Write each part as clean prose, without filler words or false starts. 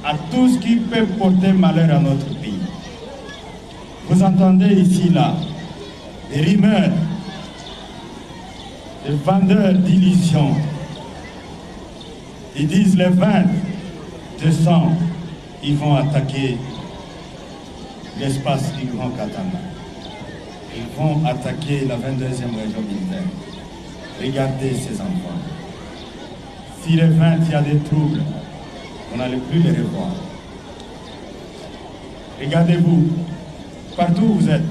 à tout ce qui peut porter malheur à notre pays. Vous entendez ici, là, des rumeurs, des vendeurs d'illusions. Ils disent le 20 décembre, ils vont attaquer l'espace du Grand Katanga. Ils vont attaquer la 22e région militaire. Regardez ces enfants. Si le 20, il y a des troubles, on n'allait plus les revoir. Regardez-vous, partout où vous êtes,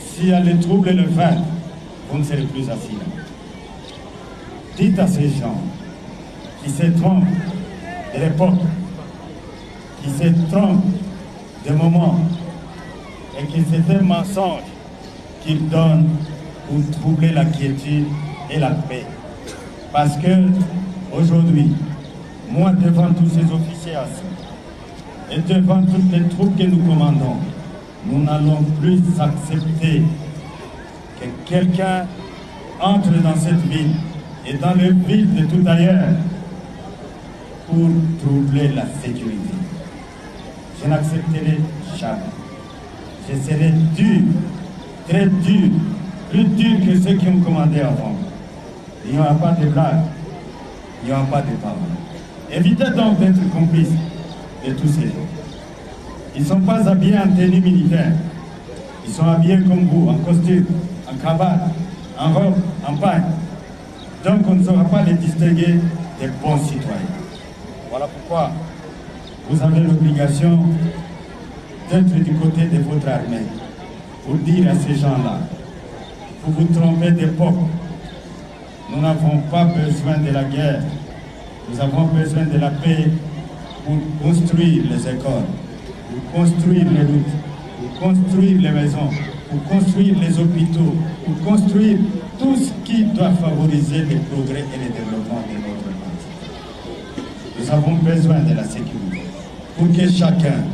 s'il y a des troubles le 20, vous ne serez plus assis là. Dites à ces gens qui se trompent de l'époque, qui se trompent de moment, et que c'est un mensonge qu'ils donnent pour troubler la quiétude et la paix. Parce que aujourd'hui, moi devant tous ces officiers assis et devant toutes les troupes que nous commandons, nous n'allons plus accepter que quelqu'un entre dans cette ville et dans le ville de tout ailleurs pour troubler la sécurité. Je n'accepterai jamais. Je serai dur, très dur, plus dur que ceux qui ont commandé avant. Il n'y aura pas de blague, il n'y aura pas de paroles. Évitez donc d'être complices de tous ces gens. Ils ne sont pas habillés en tenue militaire. Ils sont habillés comme vous, en costume, en cravate, en robe, en paille. Donc on ne saura pas les distinguer des bons citoyens. Voilà pourquoi vous avez l'obligation d'être du côté de votre armée pour dire à ces gens-là, vous vous trompez d'époque. Nous n'avons pas besoin de la guerre. Nous avons besoin de la paix pour construire les écoles, pour construire les routes, pour construire les maisons, pour construire les hôpitaux, pour construire tout ce qui doit favoriser le progrès et le développement de notre pays. Nous avons besoin de la sécurité pour que chacun,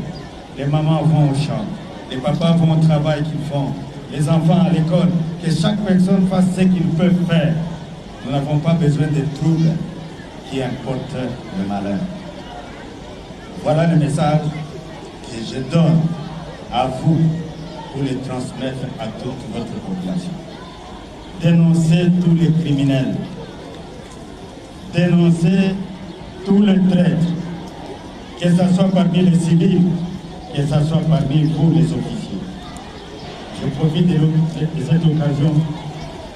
les mamans vont au champ, les papas vont au travail qu'ils font, les enfants à l'école, que chaque personne fasse ce qu'il peut faire. Nous n'avons pas besoin de troubles qui importent le malheur. Voilà le message que je donne à vous pour le transmettre à toute votre population. Dénoncez tous les criminels. Dénoncez tous les traîtres, que ce soit parmi les civils, que ce soit parmi vous les officiers. Je profite de cette occasion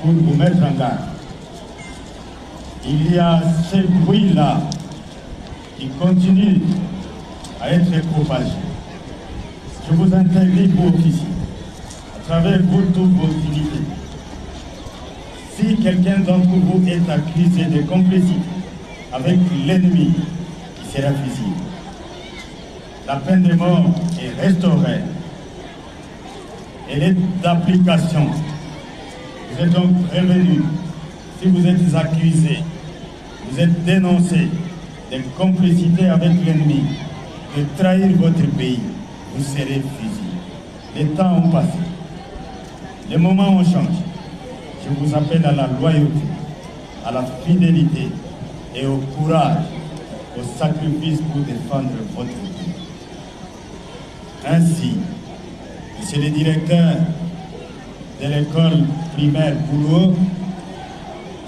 pour vous mettre en garde. Il y a ce bruit-là qui continue à être propagé. Je vous interdis, vous officiers, à travers vous toutes vos unités. Si quelqu'un d'entre vous est accusé de complicité avec l'ennemi, qui sera fusillé, la peine de mort est restaurée. Elle est d'application. Vous êtes donc prévenus. Si vous êtes accusé, vous êtes dénoncé de complicité avec l'ennemi, de trahir votre pays, vous serez fusillé. Les temps ont passé. Les moments ont changé. Je vous appelle à la loyauté, à la fidélité et au courage, au sacrifice pour défendre votre pays. Ainsi, Monsieur le directeur de l'école primaire Boulogne,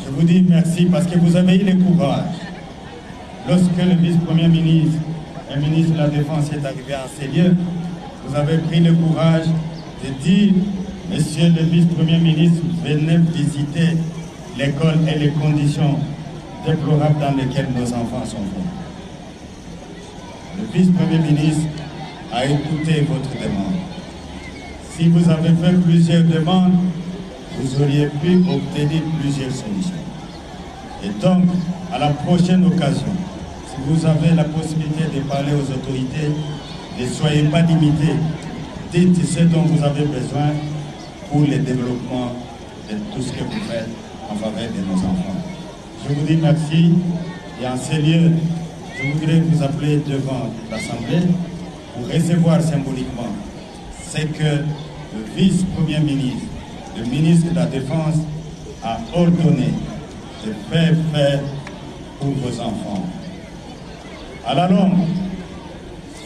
je vous dis merci parce que vous avez eu le courage. Lorsque le vice-premier ministre et ministre de la Défense est arrivé en ces lieux, vous avez pris le courage de dire, Monsieur le vice-premier ministre, venez visiter l'école et les conditions déplorables dans lesquelles nos enfants sont venus. Le vice-premier ministre a écouté votre demande. Si vous avez fait plusieurs demandes, vous auriez pu obtenir plusieurs solutions. Et donc, à la prochaine occasion, si vous avez la possibilité de parler aux autorités, ne soyez pas limités. Dites ce dont vous avez besoin pour le développement de tout ce que vous faites en faveur de nos enfants. Je vous dis merci et en ces lieux, je voudrais vous appeler devant l'Assemblée pour recevoir symboliquement ce que le vice-premier ministre, le ministre de la Défense a ordonné de faire pour vos enfants. À la longue,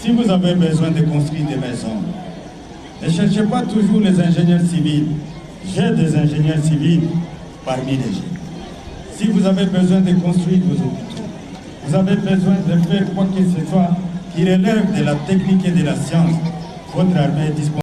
Si vous avez besoin de construire des maisons, ne cherchez pas toujours les ingénieurs civils. J'ai des ingénieurs civils parmi les jeunes. Si vous avez besoin de construire vos hôpitaux, vous avez besoin de faire quoi que ce soit qui relève de la technique et de la science, votre armée est disponible.